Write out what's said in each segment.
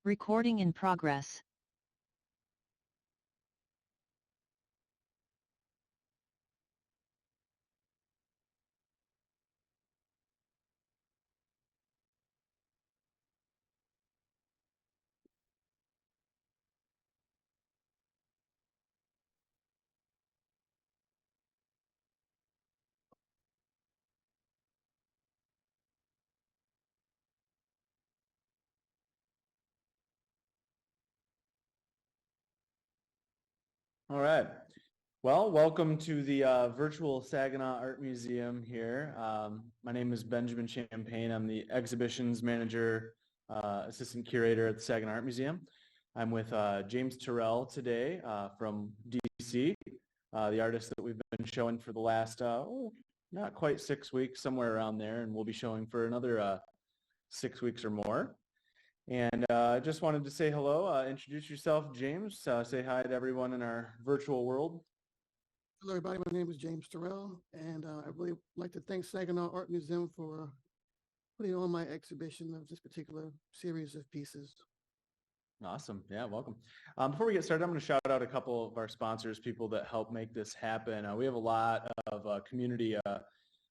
Recording in progress. All right. Well, welcome to the virtual Saginaw Art Museum here. My name is Benjamin Champagne. I'm the exhibitions manager, assistant curator at the Saginaw Art Museum. I'm with James Terrell today from DC, the artist that we've been showing for the last, not quite 6 weeks, somewhere around there, and we'll be showing for another 6 weeks or more. And I just wanted to say hello, introduce yourself, James, say hi to everyone in our virtual world. Hello, everybody. My name is James Terrell, and I really like to thank Saginaw Art Museum for putting on my exhibition of this particular series of pieces. Awesome. Yeah, welcome. Before we get started, I'm going to shout out a couple of our sponsors, people that help make this happen. We have a lot of community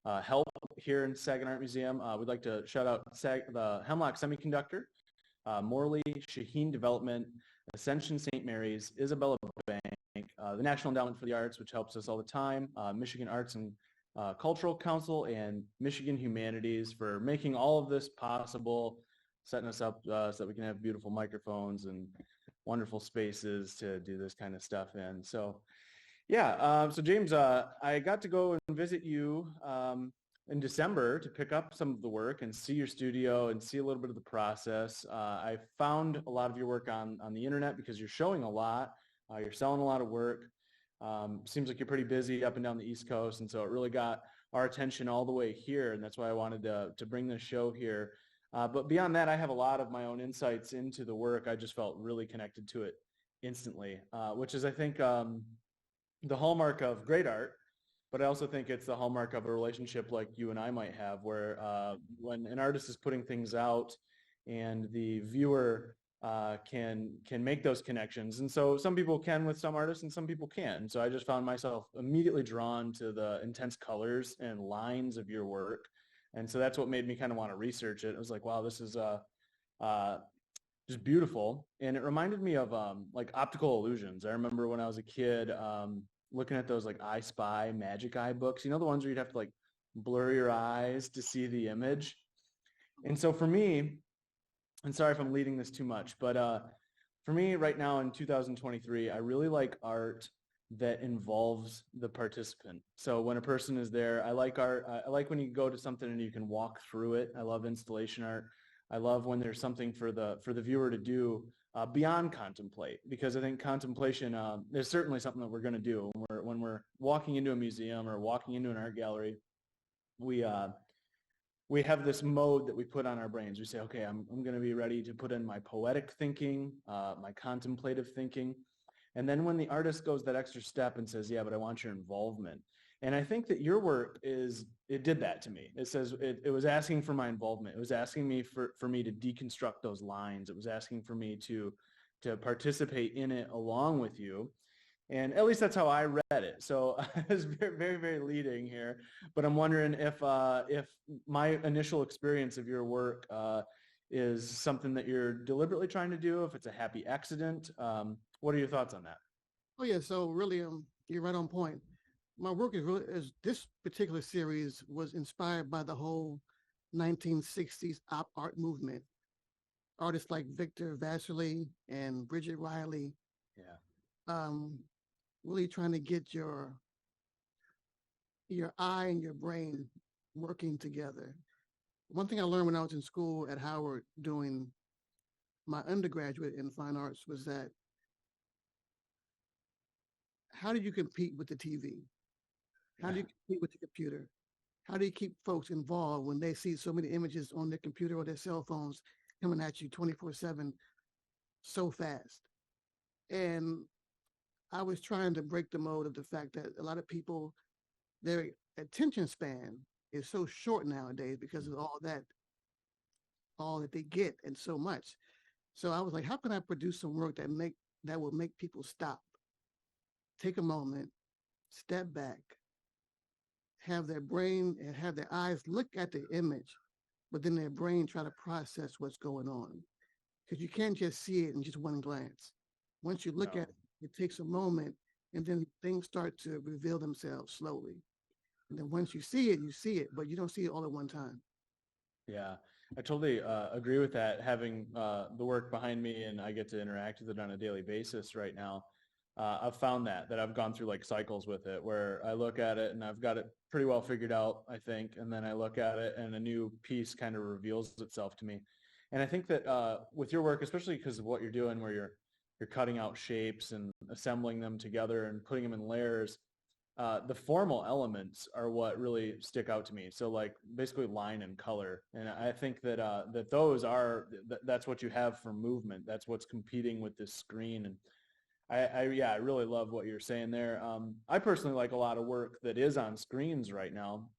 help here in Saginaw Art Museum. We'd like to shout out the Hemlock Semiconductor, Morley, Shaheen Development, Ascension St. Mary's, Isabella Bank, the National Endowment for the Arts, which helps us all the time, Michigan Arts and Cultural Council, and Michigan Humanities for making all of this possible, setting us up so that we can have beautiful microphones and wonderful spaces to do this kind of stuff in. So yeah, so James, I got to go and visit you in December to pick up some of the work and see your studio and see a little bit of the process. I found a lot of your work on the internet because you're showing a lot. You're selling a lot of work. Seems like you're pretty busy up and down the East Coast, and so it really got our attention all the way here, and that's why I wanted to bring this show here. But beyond that, I have a lot of my own insights into the work. I just felt really connected to it instantly, which is, I think, the hallmark of great art. But I also think it's the hallmark of a relationship like you and I might have, where when an artist is putting things out and the viewer can make those connections. And so some people can with some artists and some people can't. So I just found myself immediately drawn to the intense colors and lines of your work. And so that's what made me kind of want to research it. I was like, wow, this is just beautiful. And it reminded me of like optical illusions. I remember when I was a kid looking at those like I Spy Magic Eye books, you know, the ones where you'd have to like blur your eyes to see the image. And so for me, and sorry if I'm leading this too much, but for me right now in 2023, I really like art that involves the participant. So when a person is there, I like art. I like when you go to something and you can walk through it. I love installation art. I love when there's something for the viewer to do beyond contemplate, because I think contemplation is certainly something that we're going to do when we're walking into a museum or walking into an art gallery. We have this mode that we put on our brains. We say, okay, I'm going to be ready to put in my poetic thinking, my contemplative thinking. And then when the artist goes that extra step and says, yeah, but I want your involvement. And I think that your work it did that to me. It says, it was asking for my involvement. It was asking me for me to deconstruct those lines. It was asking for me to participate in it along with you. And at least that's how I read it. So it's very, very, very leading here. But I'm wondering if my initial experience of your work is something that you're deliberately trying to do, if it's a happy accident. What are your thoughts on that? Oh yeah, so really, you're right on point. My work is this particular series was inspired by the whole 1960s op art movement. Artists like Victor Vasily and Bridget Riley. Yeah. Really trying to get your eye and your brain working together. One thing I learned when I was in school at Howard doing my undergraduate in fine arts was that how do you compete with the TV? How do you compete with the computer? How do you keep folks involved when they see so many images on their computer or their cell phones coming at you 24/7 so fast? And I was trying to break the mode of the fact that a lot of people, their attention span is so short nowadays because of all that they get and so much. So I was like, how can I produce some work that will make people stop, take a moment, step back, have their brain and have their eyes look at the image, but then their brain try to process what's going on. Because you can't just see it in just one glance. Once you look at it, it takes a moment, and then things start to reveal themselves slowly. And then once you see it, but you don't see it all at one time. Yeah, I totally agree with that. Having the work behind me and I get to interact with it on a daily basis right now, I've found that I've gone through like cycles with it where I look at it and I've got it pretty well figured out, I think, and then I look at it and a new piece kind of reveals itself to me. And I think that with your work, especially because of what you're doing, where you're cutting out shapes and assembling them together and putting them in layers, the formal elements are what really stick out to me. So like basically line and color. And I think that that those are, that's what you have for movement. That's what's competing with this screen. And I really love what you're saying there. I personally like a lot of work that is on screens right now,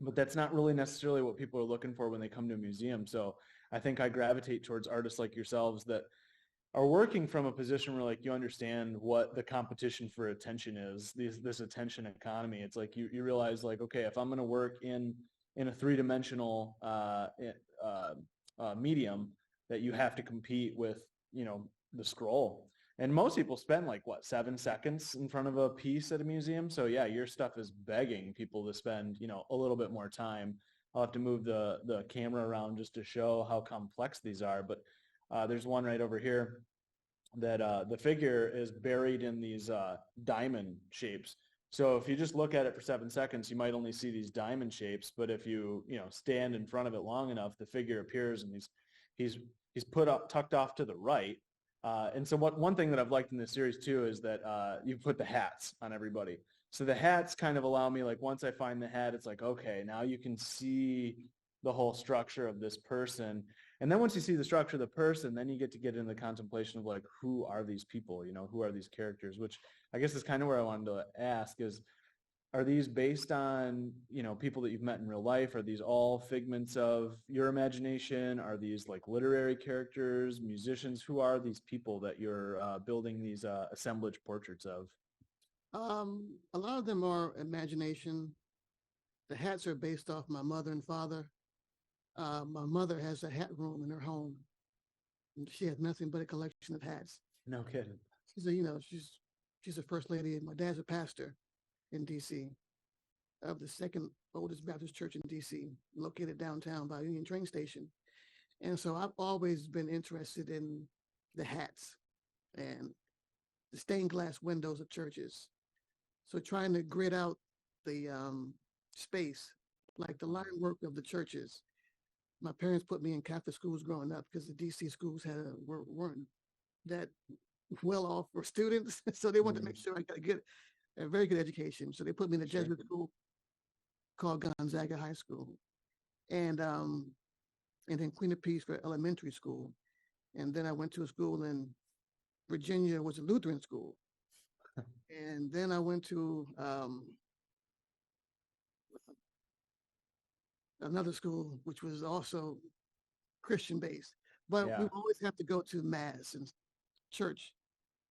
but that's not really necessarily what people are looking for when they come to a museum. So I think I gravitate towards artists like yourselves that are working from a position where like you understand what the competition for attention is, this attention economy. It's like you realize like, okay, if I'm going to work in a three-dimensional medium, that you have to compete with, the scroll. And most people spend like 7 seconds in front of a piece at a museum. So yeah, your stuff is begging people to spend, a little bit more time. I'll have to move the camera around just to show how complex these are. But there's one right over here that the figure is buried in these diamond shapes. So if you just look at it for 7 seconds, you might only see these diamond shapes. But if you stand in front of it long enough, the figure appears and he's put up tucked off to the right. And so one thing that I've liked in this series too is that you put the hats on everybody. So the hats kind of allow me, like once I find the hat, it's like, okay, now you can see the whole structure of this person. And then once you see the structure of the person, then you get to get into the contemplation of like, who are these people? Who are these characters? Which I guess is kind of where I wanted to ask is, are these based on, people that you've met in real life? Are these all figments of your imagination? Are these like literary characters, musicians? Who are these people that you're building these assemblage portraits of? A lot of them are imagination. The hats are based off my mother and father. My mother has a hat room in her home. And she has nothing but a collection of hats. No kidding. She's a first lady, and my dad's a pastor in D.C. of the second oldest Baptist church in D.C., located downtown by Union train station. And so I've always been interested in the hats and the stained glass windows of churches. So trying to grid out the space, like the line work of the churches. My parents put me in Catholic schools growing up because the DC schools weren't that well off for students. So they wanted to make sure I got a very good education. So they put me in a Jesuit school called Gonzaga High School. And then Queen of Peace for elementary school. And then I went to a school in Virginia, was a Lutheran school. And then I went to another school, which was also Christian based. But we always have to go to mass and church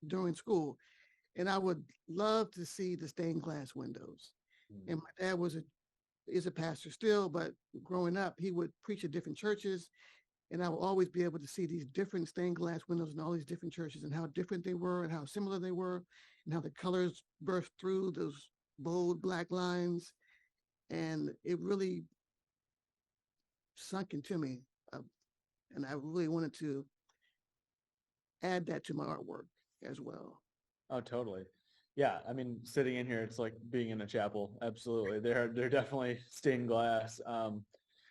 during school. And I would love to see the stained glass windows. And my dad is a pastor still, but growing up, he would preach at different churches. And I would always be able to see these different stained glass windows in all these different churches and how different they were and how similar they were and how the colors burst through those bold black lines. And it really sunk into me. And I really wanted to add that to my artwork as well. Oh, totally. Yeah, I mean, sitting in here, it's like being in a chapel. Absolutely. They're definitely stained glass,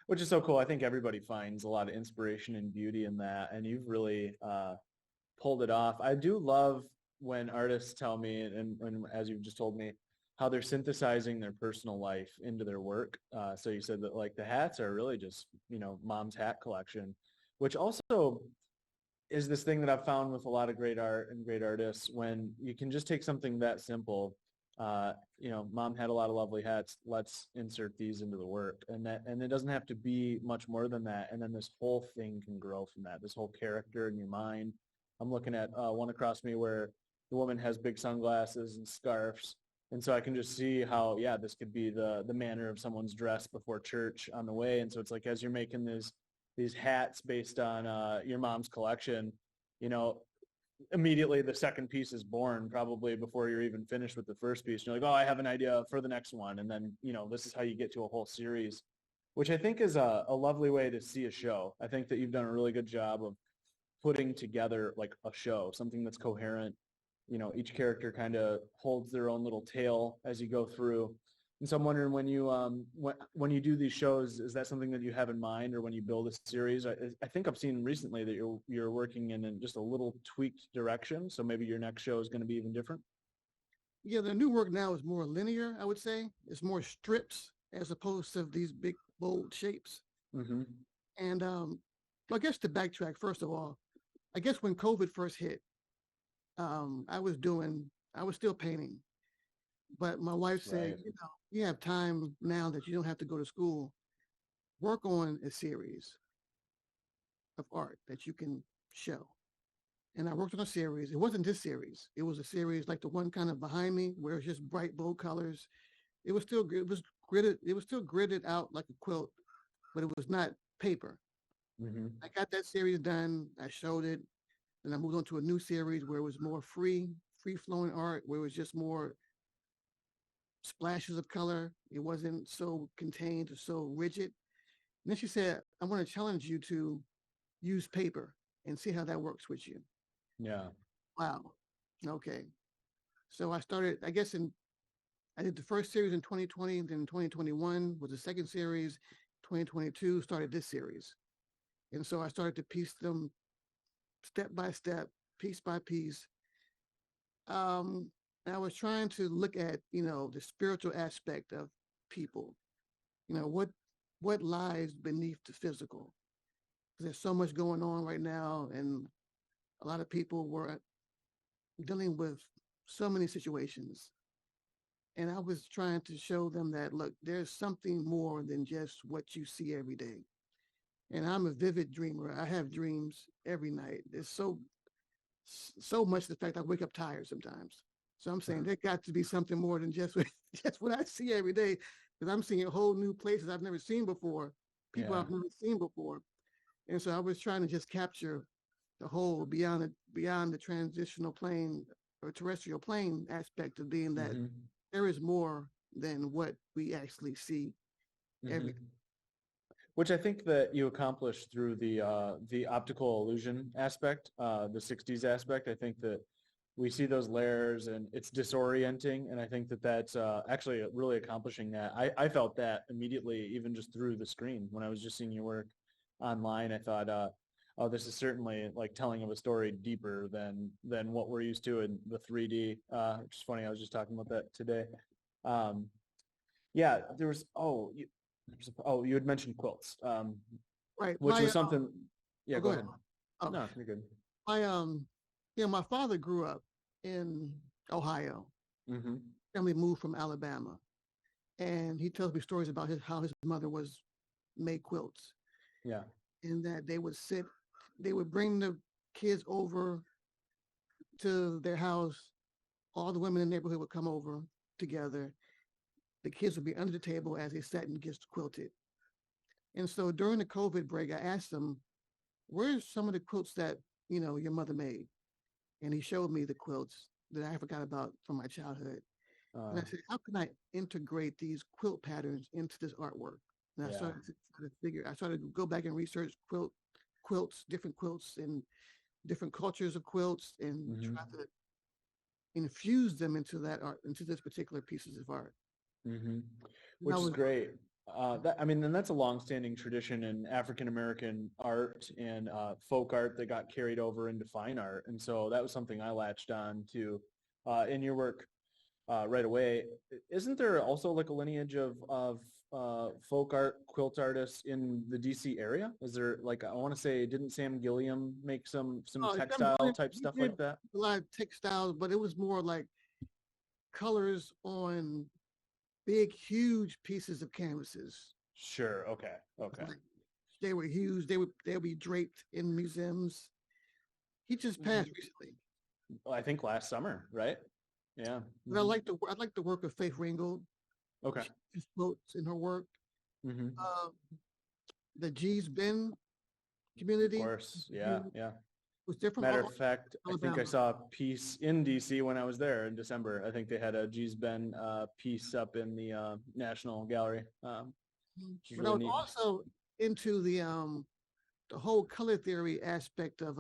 which is so cool. I think everybody finds a lot of inspiration and beauty in that, and you've really pulled it off. I do love when artists tell me, and as you've just told me, how they're synthesizing their personal life into their work. So you said that like the hats are really just, mom's hat collection, which also is this thing that I've found with a lot of great art and great artists, when you can just take something that simple, Mom had a lot of lovely hats. Let's insert these into the work. And it doesn't have to be much more than that. And then this whole thing can grow from that, this whole character in your mind. I'm looking at one across me where the woman has big sunglasses and scarves. And so I can just see how, yeah, this could be the manner of someone's dress before church on the way. And so it's like, as you're making these hats based on your mom's collection, immediately the second piece is born probably before you're even finished with the first piece. You're like, oh, I have an idea for the next one. And then, this is how you get to a whole series, which I think is a lovely way to see a show. I think that you've done a really good job of putting together like a show, something that's coherent. Each character kind of holds their own little tale as you go through. And so I'm wondering when you do these shows, is that something that you have in mind, or when you build a series? I think I've seen recently that you're working in just a little tweaked direction. So maybe your next show is going to be even different. Yeah, the new work now is more linear, I would say. It's more strips as opposed to these big, bold shapes. Mm-hmm. And I guess to backtrack, first of all, I guess when COVID first hit, I was still painting. But my wife said, Right. you have time now that you don't have to go to school. Work on a series of art that you can show. And I worked on a series. It wasn't this series. It was a series like the one kind of behind me where it's just bright, bold colors. It was still gridded out like a quilt, but it was not paper. Mm-hmm. I got that series done. I showed it. Then I moved on to a new series where it was more free flowing art, where it was just more splashes of color. It wasn't so contained or so rigid. And then she said, I want to challenge you to use paper and see how that works with you. Yeah. Wow. Okay. So I started, I did the first series in 2020, then 2021 was the second series, 2022 started this series. And so I started to piece them step by step, piece by piece. I was trying to look at, the spiritual aspect of people, what lies beneath the physical. There's so much going on right now, and a lot of people were dealing with so many situations. And I was trying to show them that, look, there's something more than just what you see every day. And I'm a vivid dreamer. I have dreams every night. There's so much the fact I wake up tired sometimes. So I'm saying there got to be something more than just what I see every day, because I'm seeing whole new places I've never seen before, people I've never seen before. And so I was trying to just capture the whole beyond the transitional plane or terrestrial plane aspect of being that there is more than what we actually see every day. Which I think that you accomplished through the optical illusion aspect, the 60s aspect. I think that we see those layers and it's disorienting. And I think that that's actually really accomplishing that. I felt that immediately, even just through the screen. When I was just seeing your work online, I thought, oh, this is certainly like telling of a story deeper than what we're used to in the 3D, which is funny. I was just talking about that today. Yeah, there was, you had mentioned quilts, right? Which was something. Yeah, go ahead. Oh, no, you're good. My father grew up in Ohio. Mm-hmm. Family moved from Alabama, and he tells me stories about how his mother made quilts. Yeah, and that they would bring the kids over to their house. All the women in the neighborhood would come over together. The kids would be under the table as they sat and just quilted. And so during the COVID break, I asked him, where's some of the quilts that, your mother made? And he showed me the quilts that I forgot about from my childhood. And I said, how can I integrate these quilt patterns into this artwork? And I started to go back and research quilts, different quilts and different cultures of quilts, and try to infuse them into that art, into this particular pieces of art. Mm-hmm. Which is great. And that's a long-standing tradition in African-American art and folk art that got carried over into fine art. And so that was something I latched on to in your work right away. Isn't there also like a lineage of folk art quilt artists in the DC area? Is there, like, I want to say, didn't Sam Gilliam make some textile type stuff like that? A lot of textiles, but it was more like colors on big, huge pieces of canvases. Sure. Okay. Okay. Like, they were huge. They'll be draped in museums. He just passed recently. Well, I think last summer, right? Yeah. But I like the work of Faith Ringgold. Okay. She floats in her work. Mm-hmm. The G's Ben Of community course. Yeah. Yeah. was different. Matter of fact, I think I Alabama. saw a piece in DC when I was there in December. I think they had a G's Ben piece up in the National Gallery. Which is But I really was neat. also into the whole color theory aspect of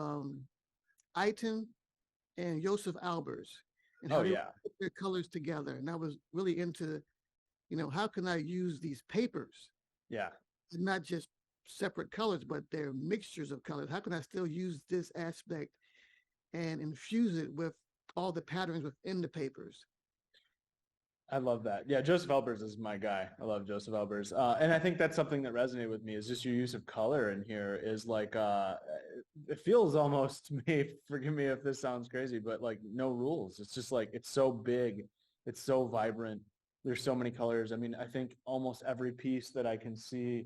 Eitan and Joseph Albers and how Oh they yeah. put their colors together. And I was really into, how can I use these papers, Yeah. not just separate colors, but they're mixtures of colors. How can I still use this aspect and infuse it with all the patterns within the papers? I love that. Yeah, Joseph Albers is my guy. I love Joseph Albers. And I think that's something that resonated with me is just your use of color in here is like, it feels almost to me, forgive me if this sounds crazy, but like no rules. It's just like, it's so big. It's so vibrant. There's so many colors. I mean, I think almost every piece that I can see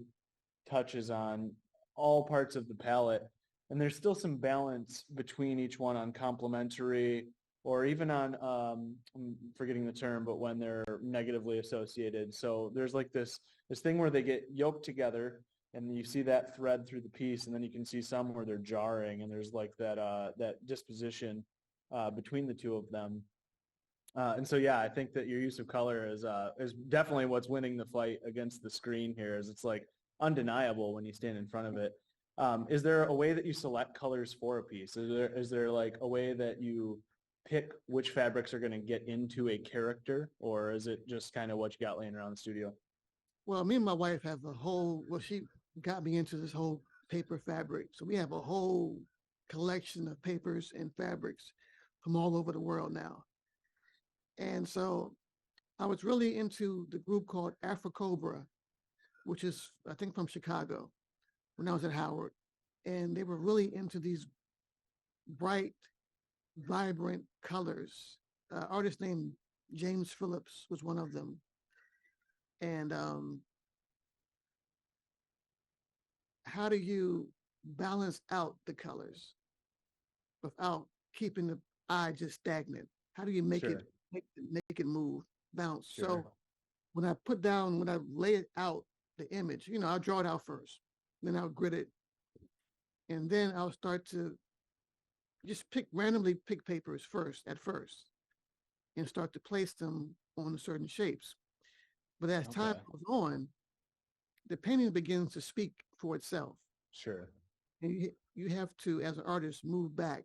touches on all parts of the palette. And there's still some balance between each one on complementary or even on, I'm forgetting the term, but when they're negatively associated. So there's like this thing where they get yoked together and you see that thread through the piece, and then you can see some where they're jarring, and there's like that disposition between the two of them. And so, yeah, I think that your use of color is definitely what's winning the fight against the screen here. Is it's like undeniable when you stand in front of it. Is there a way that you select colors for a piece? Is there like a way that you pick which fabrics are going to get into a character, or is it just kind of what you got laying around the studio? Well, me and my wife have she got me into this whole paper fabric. So we have a whole collection of papers and fabrics from all over the world now. And so I was really into the group called Afrocobra, which is, I think, from Chicago when I was at Howard. And they were really into these bright, vibrant colors. Artist named James Phillips was one of them. And how do you balance out the colors without keeping the eye just stagnant? How do you make Sure. make it move, bounce? Sure. So when I lay it out the image, I'll draw it out first, then I'll grid it, and then I'll start to just randomly pick papers at first and start to place them on certain shapes. But as time Okay. goes on, the painting begins to speak for itself. Sure. And you have to, as an artist, move back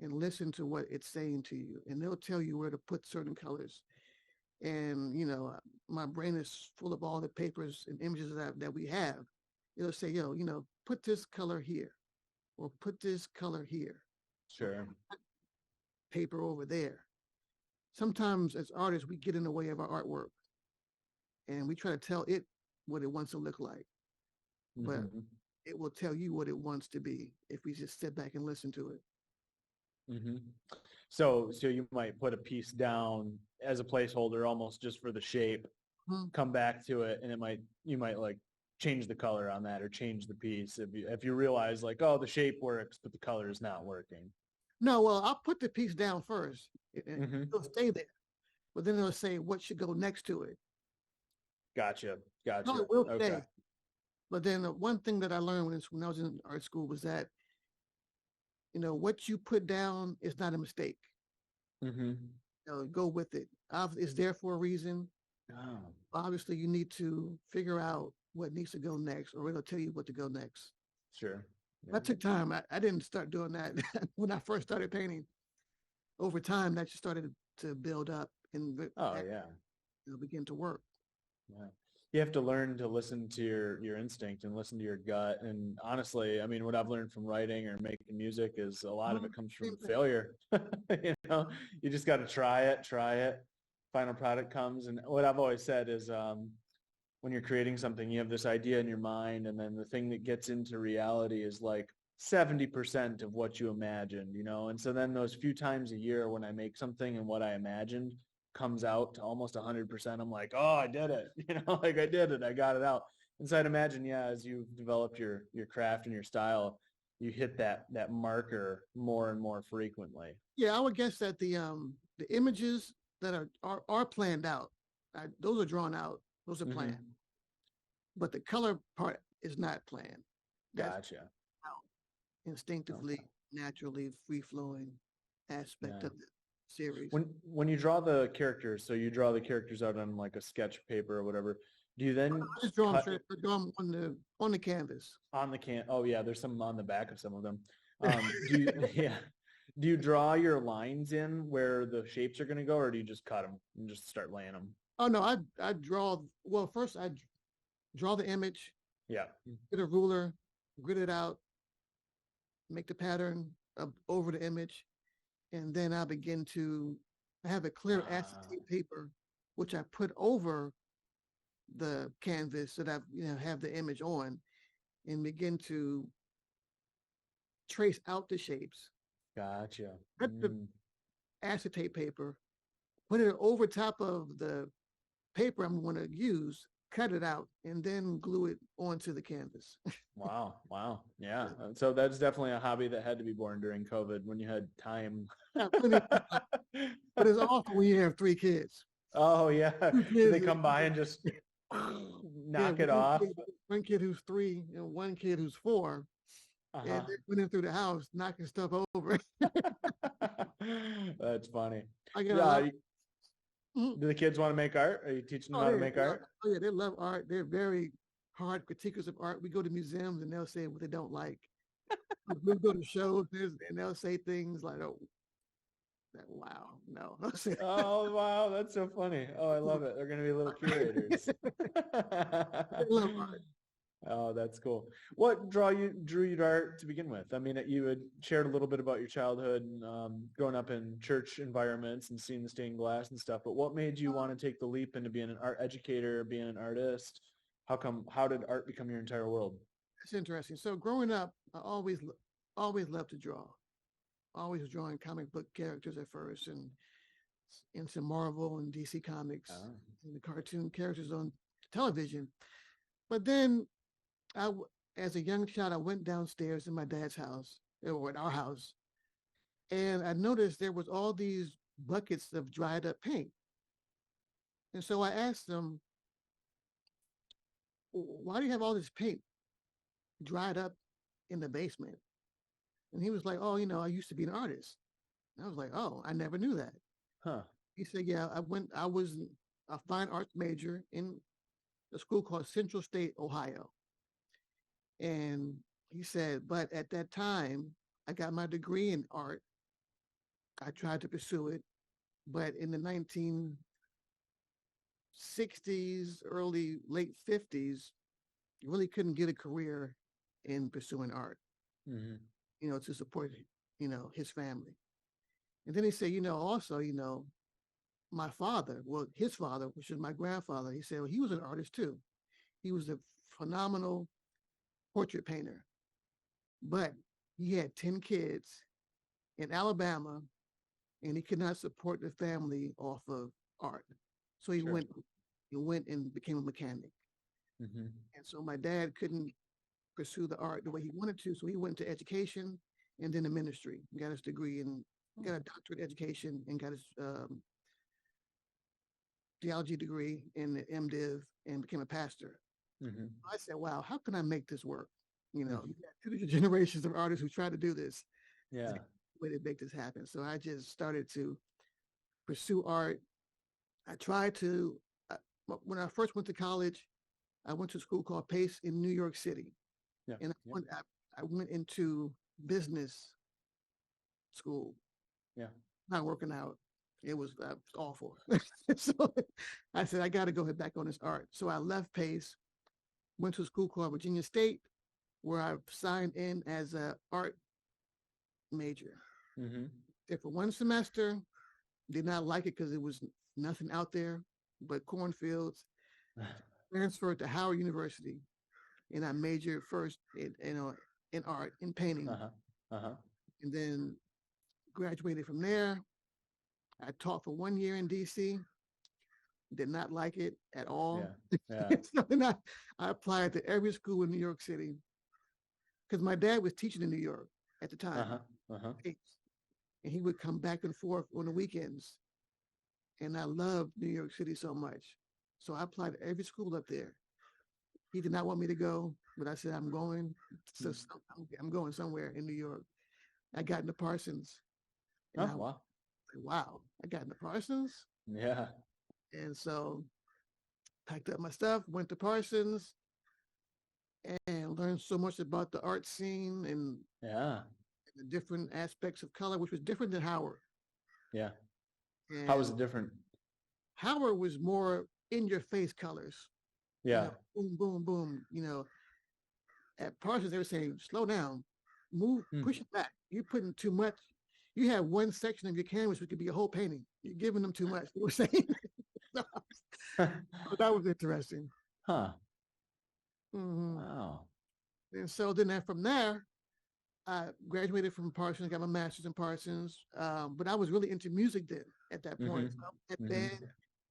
and listen to what it's saying to you. And they'll tell you where to put certain colors. And, my brain is full of all the papers and images that we have. It'll say, put this color here or put this color here. Sure. Paper over there. Sometimes as artists, we get in the way of our artwork and we try to tell it what it wants to look like. But Mhm. it will tell you what it wants to be if we just sit back and listen to it. Mm-hmm. So you might put a piece down as a placeholder almost just for the shape, come back to it, and you might like change the color on that or change the piece if you realize like, oh, the shape works, but the color is not working. No, well, I'll put the piece down first. Mm-hmm. It'll stay there. But then it'll say what should go next to it. Gotcha. No, it will Okay. stay. But then one thing that I learned when I was in art school was that, what you put down is not a mistake. Mm-hmm. Go with it. It's there for a reason. Oh. Obviously, you need to figure out what needs to go next, or it'll tell you what to go next. Sure. Yeah. That took time. I didn't start doing that when I first started painting. Over time, that just started to build up and begin to work. Yeah. You have to learn to listen to your instinct and listen to your gut. And honestly, I mean, what I've learned from writing or making music is a lot of it comes from failure. You just got to try it. Final product comes. And what I've always said is when you're creating something, you have this idea in your mind, and then the thing that gets into reality is like 70% of what you imagined, And so then those few times a year when I make something and what I imagined comes out to almost 100%, I'm like, oh, I did it. Like I did it. I got it out. And so I'd imagine, yeah, as you've developed your craft and your style, you hit that marker more and more frequently. Yeah, I would guess that the images that are planned out, those are drawn out. Those are planned. But the color part is not planned. That's Gotcha. out instinctively, naturally, free-flowing aspect of the series. When you draw the characters, so you draw the characters out on like a sketch paper or whatever, do you then I just draw them on the canvas? On the oh yeah, there's some on the back of some of them. Do you draw your lines in where the shapes are going to go, or do you just cut them and just start laying them? Oh no, I draw. Well, first I draw the image. Yeah. Get a ruler, grid it out, make the pattern over the image, and then I begin to. I have a clear acetate paper, which I put over the canvas that I have the image on, and begin to trace out the shapes. Gotcha. Cut the acetate paper, put it over top of the paper I'm going to use, cut it out, and then glue it onto the canvas. Wow. Yeah. So that's definitely a hobby that had to be born during COVID when you had time. Yeah, but it's awful when you have 3 kids. Oh yeah. They come by and just knock it off. One kid who's 3 and one kid who's 4. And they went in through the house, knocking stuff over. That's funny. Do the kids want to make art? Are you teaching them how to make art? Oh yeah, they love art. They're very hard critiquers of art. We go to museums and they'll say what they don't like. We'll go to shows and they'll say things like, "Oh, wow, no." Oh wow, that's so funny. Oh, I love it. They're going to be little curators. They love art. Oh, that's cool. What drew you to art to begin with? I mean, you had shared a little bit about your childhood and growing up in church environments and seeing the stained glass and stuff, but what made you want to take the leap into being an art educator, being an artist? How did art become your entire world? It's interesting. So growing up, I always loved to draw. Always drawing comic book characters at first and some Marvel and DC comics and the cartoon characters on television. But then as a young child, I went downstairs in my dad's house, or at our house, and I noticed there was all these buckets of dried up paint. And so I asked them, "Why do you have all this paint dried up in the basement?" And he was like, "Oh, I used to be an artist." And I was like, "Oh, I never knew that." Huh. He said, "Yeah, I was a fine arts major in a school called Central State, Ohio." And he said, "But at that time, I got my degree in art. I tried to pursue it, but in the 1960s, late 50s, you really couldn't get a career in pursuing art, to support, his family." And then he said, also, my father, well, his father, which is my grandfather, he said, well, he was an artist too. He was a phenomenal portrait painter, but he had 10 kids in Alabama and he could not support the family off of art. So he went and became a mechanic. And so my dad couldn't pursue the art the way he wanted to. So he went to education and then the ministry, got his degree and got a doctorate education and got his theology degree in the MDiv and became a pastor. I said, wow, how can I make this work? You got 2 generations of artists who try to do this. Yeah. Way to make this happen. So I just started to pursue art. I tried to, when I first went to college, I went to a school called Pace in New York City. Yeah. And I went into business school. Yeah. Not working out. It was awful. So I said, I got to go back on this art. So I left Pace, went to a school called Virginia State, where I signed in as an art major. There for 1 semester, did not like it because it was nothing out there but cornfields. Transferred to Howard University, and I majored first in art, in painting, and then graduated from there. I taught for 1 year in DC, did not like it at all. Yeah. So then I applied to every school in New York City because my dad was teaching in New York at the time. And he would come back and forth on the weekends. And I loved New York City so much. So I applied to every school up there. He did not want me to go, but I said, I'm going. So I'm going somewhere in New York. I got into Parsons. And wow, I got into Parsons. Yeah. And so packed up my stuff, went to Parsons, and learned so much about the art scene and the different aspects of color, which was different than Howard. Yeah. And how was it different? Howard was more in your face colors. Yeah. Boom, boom, boom. At Parsons, they were saying, slow down, move, push it back. You're putting too much. You have one section of your canvas, which could be a whole painting. You're giving them too much. They were saying. So that was interesting. Huh. Mm-hmm. Wow. And so then from there, I graduated from Parsons, got my master's in Parsons. But I was really into music then at that point. So at band,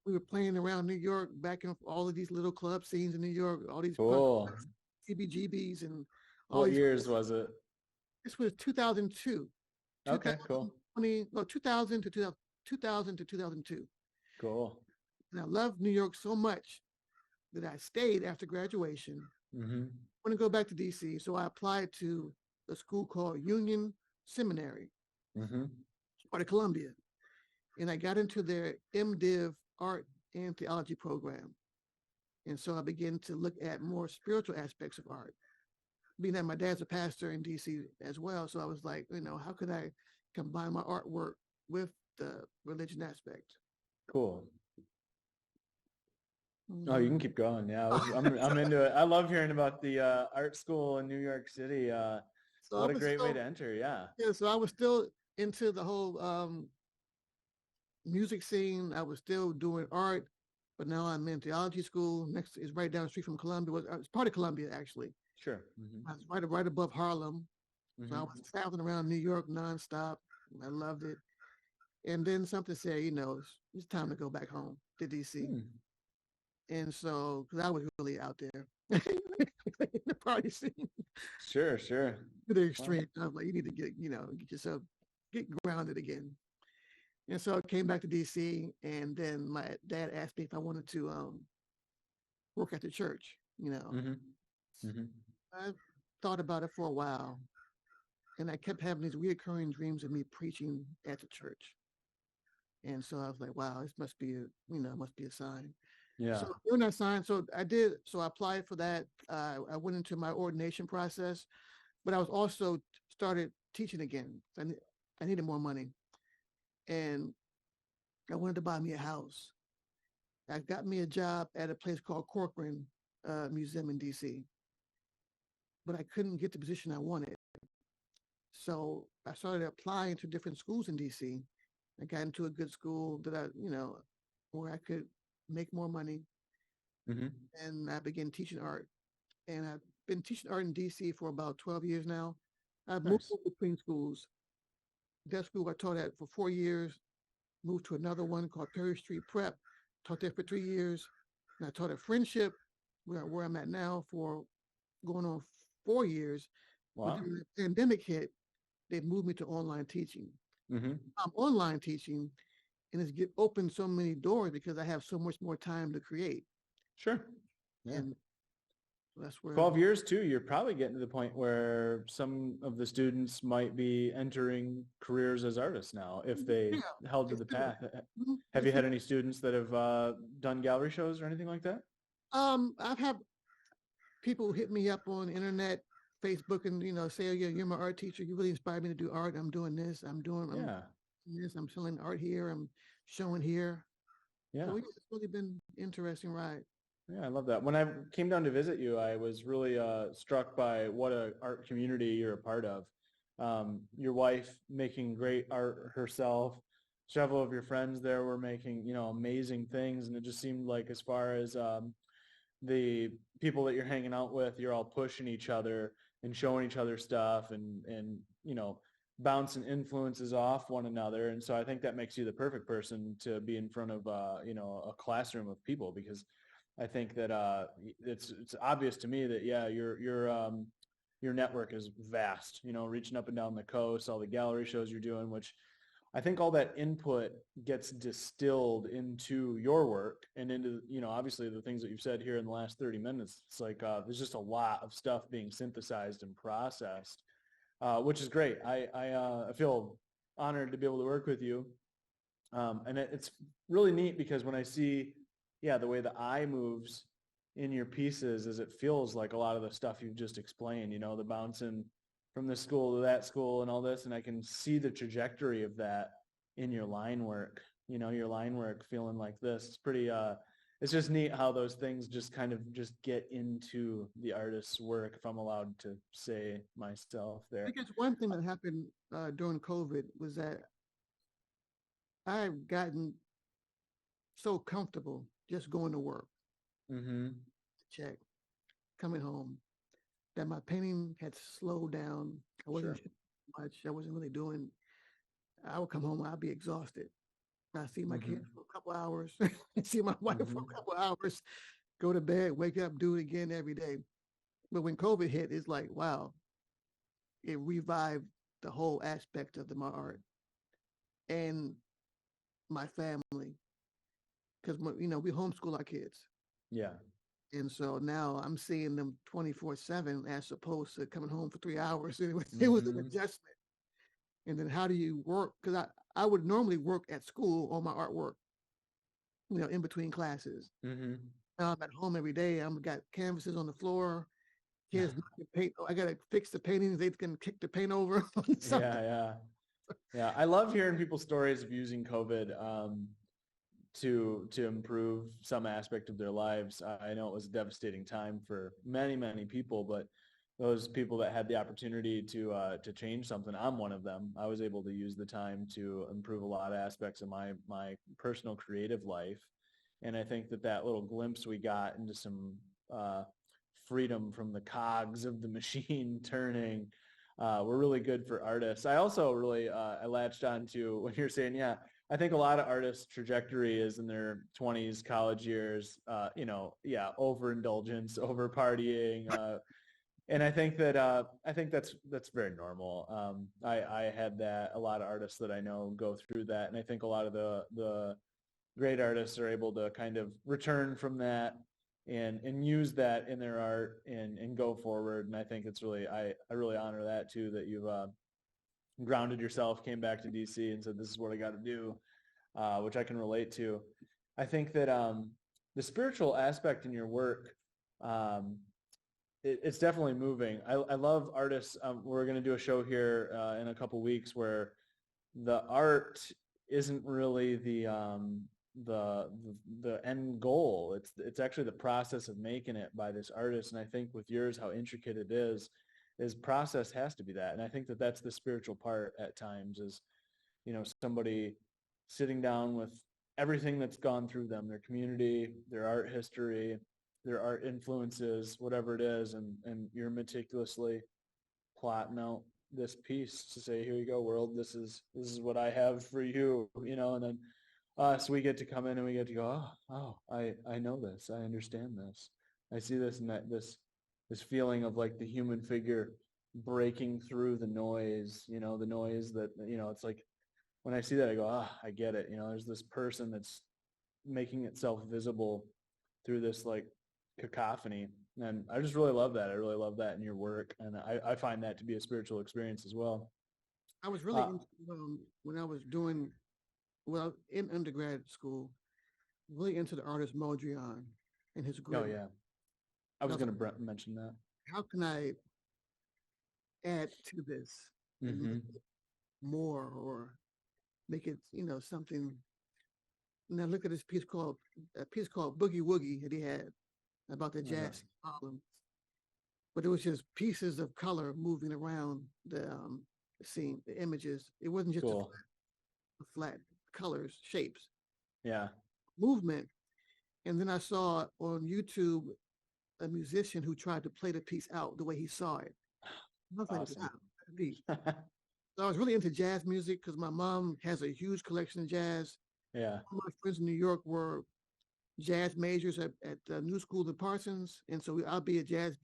we were playing around New York, back in all of these little club scenes in New York, all these CBGBs and all What these years was it? This was 2002. Okay, cool. 2000 to 2002. Cool. And I loved New York so much that I stayed after graduation. I want to go back to DC, so I applied to a school called Union Seminary, part of Columbia, and I got into their MDiv Art and Theology program. And so I began to look at more spiritual aspects of art. Being that my dad's a pastor in DC as well, so I was like, how could I combine my artwork with the religion aspect? Cool. Oh, you can keep going. Yeah, I'm into it. I love hearing about the art school in New York City. What a great way to enter. Yeah. Yeah. So I was still into the whole music scene. I was still doing art, but now I'm in theology school. Next is right down the street from Columbia. It's part of Columbia, actually. Sure. I was right above Harlem. So I was traveling around New York nonstop. I loved it. And then something said, it's time to go back home to DC. And so, because I was really out there in the party scene. Sure. To the extreme. I was like, you need to get yourself, get grounded again. And so I came back to DC, and then my dad asked me if I wanted to work at the church, I thought about it for a while, and I kept having these reoccurring dreams of me preaching at the church. And so I was like, wow, this must be a sign. Yeah. So during that sign, so I applied for that. I went into my ordination process, but I was also started teaching again. I needed more money, and I wanted to buy me a house. I got me a job at a place called Corcoran Museum in DC, but I couldn't get the position I wanted. So I started applying to different schools in DC. I got into a good school that where I could make more money. And I began teaching art. And I've been teaching art in DC for about 12 years now. I've moved between schools. That school I taught at for 4 years, moved to another one called Perry Street Prep, taught there for 3 years. And I taught at Friendship, where I'm at now, for going on 4 years. Wow. When the pandemic hit, they moved me to online teaching. I'm online teaching, and it's opened so many doors because I have so much more time to create. Sure. Yeah. And that's where 12 years too, you're probably getting to the point where some of the students might be entering careers as artists now if they held to the path. Have you had any students that have done gallery shows or anything like that? I've had people hit me up on the internet, Facebook, and say, oh, yeah, you're my art teacher. You really inspired me to do art. I'm doing this. I'm doing this. I'm selling art here. I'm showing here. Yeah. So it's really been an interesting ride. Yeah, I love that. When I came down to visit you, I was really struck by what an art community you're a part of. Your wife making great art herself. Several of your friends there were making, amazing things. And it just seemed like as far as the people that you're hanging out with, you're all pushing each other and showing each other stuff and bouncing influences off one another. And so I think that makes you the perfect person to be in front of, a classroom of people, because I think that it's obvious to me that, yeah, your network is vast, reaching up and down the coast, all the gallery shows you're doing, which I think all that input gets distilled into your work and into, obviously the things that you've said here in the last 30 minutes. It's like there's just a lot of stuff being synthesized and processed, which is great. I feel honored to be able to work with you. And it's really neat because when I see, the way the eye moves in your pieces, is it feels like a lot of the stuff you've just explained, the bouncing from this school to that school and all this. And I can see the trajectory of that in your line work, your line work feeling like this. It's pretty, it's just neat how those things just kind of just get into the artist's work, if I'm allowed to say myself there. I guess one thing that happened during COVID was that I've gotten so comfortable just going to work, check, coming home, that my painting had slowed down. I wasn't much. I wasn't really doing. I would come home, I'd be exhausted. I see my kids for a couple hours, see my wife for a couple hours, go to bed, wake up, do it again every day. But when COVID hit, it's like, wow, it revived the whole aspect of my art and my family. Because, we homeschool our kids. Yeah. And so now I'm seeing them 24/7 as opposed to coming home for 3 hours. It was an adjustment. And then how do you work? Because I would normally work at school on my artwork, in between classes. Now I'm at home every day. I've got canvases on the floor. Kids paint. I got to fix the paintings. They can kick the paint over. Yeah. I love hearing people's stories of using COVID to improve some aspect of their lives. I know it was a devastating time for many, many people, but those people that had the opportunity to change something, I'm one of them. I was able to use the time to improve a lot of aspects of my personal creative life. And I think that little glimpse we got into some freedom from the cogs of the machine turning were really good for artists. I also really, I latched on to when you're saying, I think a lot of artists' trajectory is in their 20s, college years, overindulgence, over partying. And I think that's very normal. I had that. A lot of artists that I know go through that. And I think a lot of the great artists are able to kind of return from that and use that in their art and go forward. And I think it's really, I really honor that too, that you've grounded yourself, came back to DC and said, this is what I got to do, which I can relate to. I think that the spiritual aspect in your work, it's definitely moving. I love artists. We're going to do a show here in a couple weeks where the art isn't really the end goal. It's actually the process of making it by this artist. And I think with yours, how intricate it is process has to be that. And I think that's the spiritual part at times is, somebody sitting down with everything that's gone through them, their community, their art history, their art influences, whatever it is. And you're meticulously plotting out this piece to say, here you go, world. This is what I have for you, and then us, we get to come in and we get to go, I know this. I understand this. I see this and that, this feeling of like the human figure breaking through the noise, the noise that, it's like when I see that, I go, I get it. There's this person that's making itself visible through this like cacophony. And I just really love that. I really love that in your work. And I find that to be a spiritual experience as well. I was really into, when I was doing, in undergrad school, really into the artist Mondrian and his group. Oh, yeah. I was going to mention that. How can I add to this more or make it, something? Now look at this piece called Boogie Woogie that he had about the jazz problem. But it was just pieces of color moving around the scene, the images. It wasn't just a flat colors, shapes. Yeah. Movement. And then I saw on YouTube a musician who tried to play the piece out the way he saw it. I was like, awesome. wow, So I was really into jazz music because my mom has a huge collection of jazz. Yeah. All my friends in New York were jazz majors at New School of Parsons, and so I'll be at jazz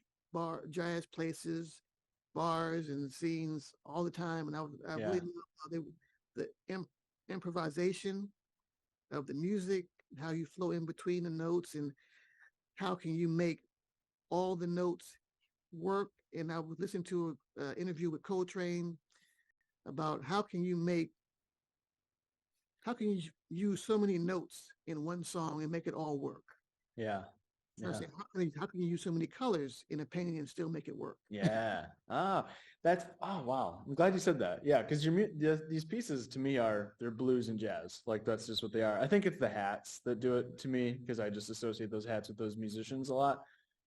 places, bars, and scenes all the time. And I Yeah. really love how improvisation of the music, how you flow in between the notes, and how can you make all the notes work. And I was listening to an interview with Coltrane about how can you use so many notes in one song and make it all work? Yeah. I was Yeah. saying, how can you use so many colors in a painting and still make it work? Yeah. Oh, wow. I'm glad you said that. Yeah. Cause these pieces to me they're blues and jazz. Like that's just what they are. I think it's the hats that do it to me because I just associate those hats with those musicians a lot.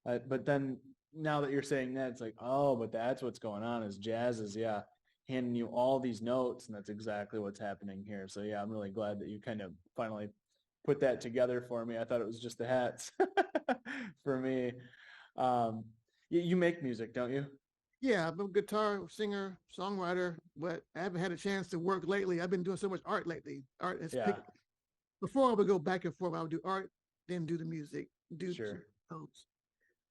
But then now that you're saying that, it's like, oh, but that's what's going on is jazz is, yeah, handing you all these notes. And that's exactly what's happening here. So yeah, I'm really glad that you kind of finally put that together for me. I thought it was just the hats for me. Um, you make music, don't you? Yeah, I'm a guitar singer, songwriter, but I haven't had a chance to work lately. I've been doing so much art lately. Art has Yeah, picked. Before I would go back and forth. I would do art, then do the music, do some sure. notes.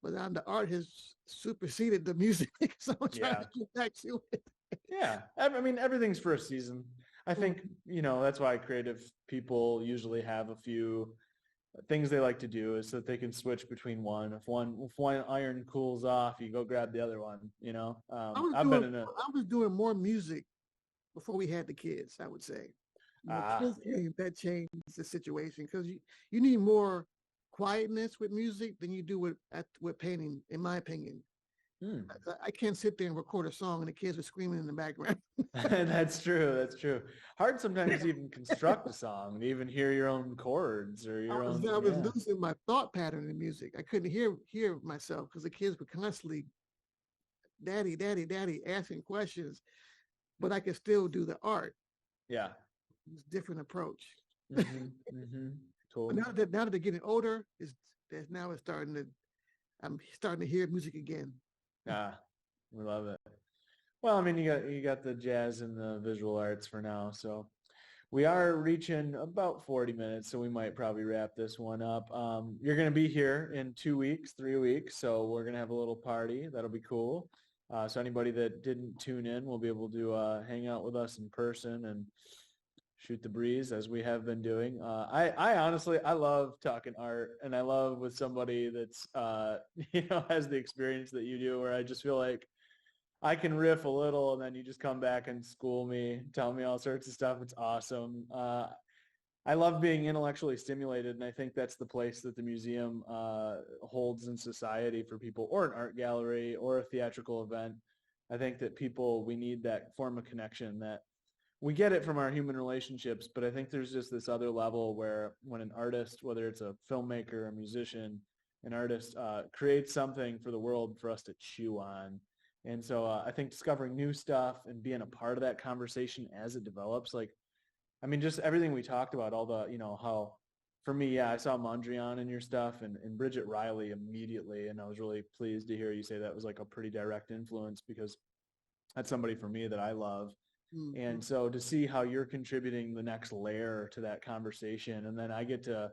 But now the art has superseded the music, so I'm trying Yeah. to get back to it. Yeah. I mean, everything's for a season. I think, that's why creative people usually have a few things they like to do is so that they can switch between one. If one iron cools off, you go grab the other one, I've been in a, I was doing more music before we had the kids, I would say. When the kids yeah. came, that changed the situation because you need more quietness with music than you do with painting, in my opinion. Hmm. I can't sit there and record a song and the kids are screaming in the background. That's true. That's true. Hard sometimes to even construct a song, to even hear your own chords or your own, I was yeah. losing my thought pattern in music. I couldn't hear myself because the kids were constantly daddy, daddy, daddy, asking questions, but I could still do the art. Yeah. It's a different approach. Mm-hmm. Mm-hmm. But Totally. now that they're getting older, it's starting to I'm starting to hear music again. Ah, we love it. Well, I mean, you got the jazz and the visual arts for now, so we are reaching about 40 minutes, so we might probably wrap this one up. You're going to be here in 2 weeks, 3 weeks, so we're going to have a little party. That'll be cool. So anybody that didn't tune in will be able to hang out with us in person and shoot the breeze as we have been doing. I honestly, I love talking art, and I love with somebody that's, has the experience that you do, where I just feel like I can riff a little and then you just come back and school me, tell me all sorts of stuff. It's awesome. I love being intellectually stimulated, and I think that's the place that the museum holds in society for people, or an art gallery or a theatrical event. I think that we need that form of connection. That we get it from our human relationships, but I think there's just this other level where when an artist, whether it's a filmmaker, a musician, an artist, creates something for the world for us to chew on. And so I think discovering new stuff and being a part of that conversation as it develops, like, I mean, just everything we talked about, all the, how, for me, yeah, I saw Mondrian in your stuff and Bridget Riley immediately. And I was really pleased to hear you say that was like a pretty direct influence, because that's somebody for me that I love. Mm-hmm. And so to see how you're contributing the next layer to that conversation, and then I get to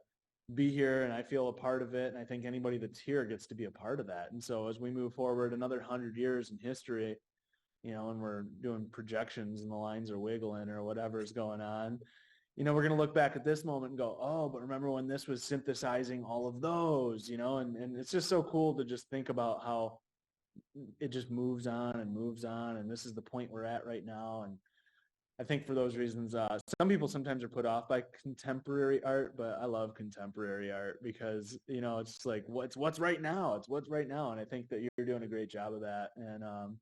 be here and I feel a part of it. And I think anybody that's here gets to be a part of that. And so as we move forward another 100 years in history, and we're doing projections and the lines are wiggling or whatever is going on, we're going to look back at this moment and go, oh, but remember when this was synthesizing all of those, and it's just so cool to just think about how it just moves on and moves on. And this is the point we're at right now. And I think for those reasons, some people sometimes are put off by contemporary art, but I love contemporary art because, it's just like, what's right now? It's what's right now. And I think that you're doing a great job of that. And I'm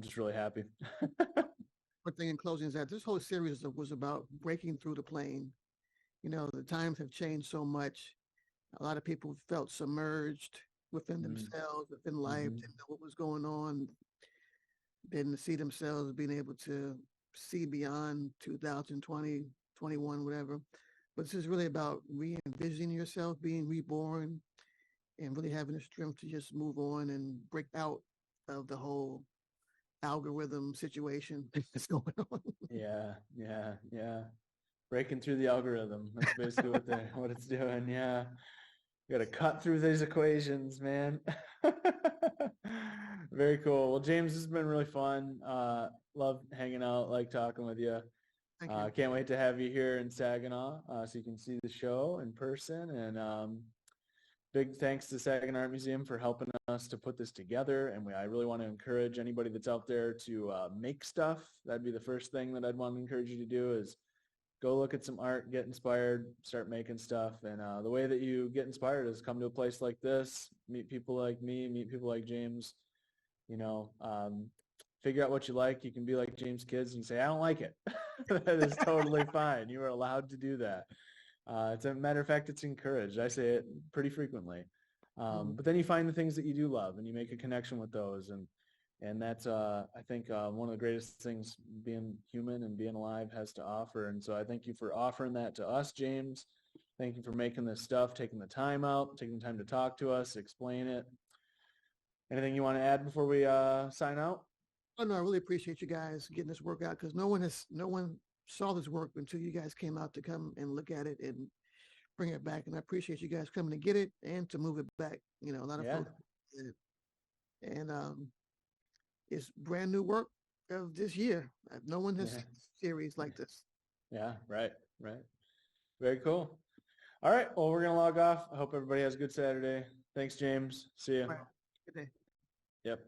just really happy. One thing in closing is that this whole series was about breaking through the plane. The times have changed so much. A lot of people felt submerged within themselves, within life, didn't know what was going on, didn't see themselves being able to see beyond 2020, 21, whatever. But this is really about re-envisioning yourself, being reborn, and really having the strength to just move on and break out of the whole algorithm situation that's going on. Yeah. Breaking through the algorithm. That's basically what it's doing. Yeah. You got to cut through these equations, man. Very cool. Well, James, this has been really fun. Love hanging out, like talking with you. Thank you. Can't wait to have you here in Saginaw so you can see the show in person. And big thanks to Saginaw Art Museum for helping us to put this together. And I really want to encourage anybody that's out there to make stuff. That'd be the first thing that I'd want to encourage you to do is go look at some art, get inspired, start making stuff. And the way that you get inspired is come to a place like this, meet people like me, meet people like James, figure out what you like. You can be like James' kids and say, I don't like it. That is totally fine. You are allowed to do that. As a matter of fact, it's encouraged. I say it pretty frequently. But then you find the things that you do love and you make a connection with those. And that's, I think, one of the greatest things being human and being alive has to offer. And so I thank you for offering that to us, James. Thank you for making this stuff, taking the time out, taking the time to talk to us, explain it. Anything you want to add before we sign out? Oh no, I really appreciate you guys getting this work out because no one saw this work until you guys came out to come and look at it and bring it back. And I appreciate you guys coming to get it and to move it back. A lot of folks did it. And it's brand new work of this year. No one has seen a series like this. Yeah, right. Very cool. All right. Well, we're going to log off. I hope everybody has a good Saturday. Thanks, James. See you. Right. Good day. Yep.